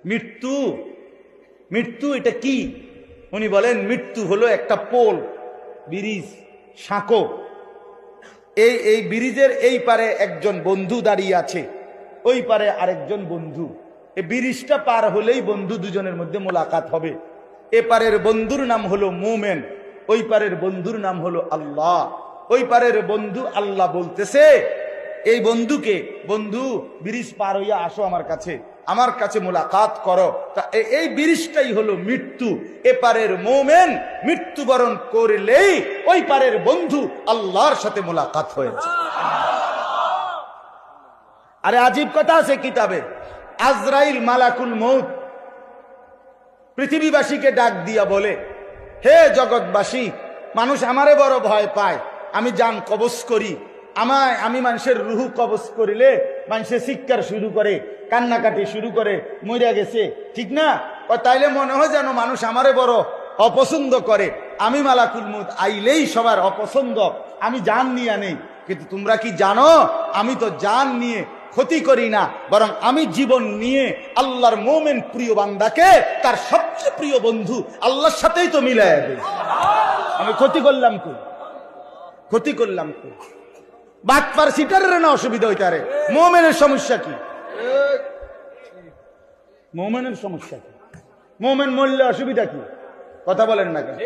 মৃত্যু মৃত্যু এটা কি? উনি বলেন মৃত্যু হলো একটা পোল, ব্রিজ, সাঁকো। এই ব্রিজের এই পারে একজন বন্ধু দাঁড়িয়ে আছে, ওই পারে আরেকজন বন্ধু। এই ব্রিজটা পার হলেই বন্ধু দুজনের মধ্যে মোলাকাত হবে। এপারের বন্ধুর নাম হলো মোমেন, ওই পারের বন্ধুর নাম হলো আল্লাহ। ওই পারের বন্ধু আল্লাহ বলতেছে এই বন্ধুকে, বন্ধু ব্রিজ পার হইয়া আসো আমার কাছে মোলাকাত করো। তা এই ব্রিজটাই হলো মৃত্যু। এপারের মোমেন মৃত্যুবরণ করলেই ওই পারের বন্ধু আল্লাহর সাথে মোলাকাত হয়েছে। আরে আজীব কথা আছে কিতাবে। আজরাইল মালাকুল মউত পৃথিবীবাসীকে ডাক দিয়া বলে, হে জগৎবাসী, মানুষ আমারে বড় ভয় পায়, আমি জান কবজ করি, আমি মানুষের রুহু কবজ করিলে মানুষের চিৎকার শুরু করে, কান্নাকাটি শুরু করে, মরিয়া গেছে, ঠিক না? তাইলে মনে হয় যেন মানুষ আমারে বড় অপছন্দ করে। আমি মালাকুল মউত আইলেই সবার অপছন্দ, আমি জান নিয়ে নেই। কিন্তু তোমরা কি জানো, আমি তো জান নিয়ে ক্ষতি করি না, বরং আমি জীবন নিয়ে আল্লাহর মোমেন প্রিয় বান্দাকে তার সবচেয়ে প্রিয় বন্ধু আল্লাহর সাথেই তো মিলাই দেই। আমি ক্ষতি করলাম কি? ক্ষতি করলাম কি? বাটপার সিটারের না অসুবিধা হইতারে? মোমেনের সমস্যা কি? মোমেনের সমস্যা কি? মোমেন মরলে অসুবিধা কি? কথা বলেন না কেন?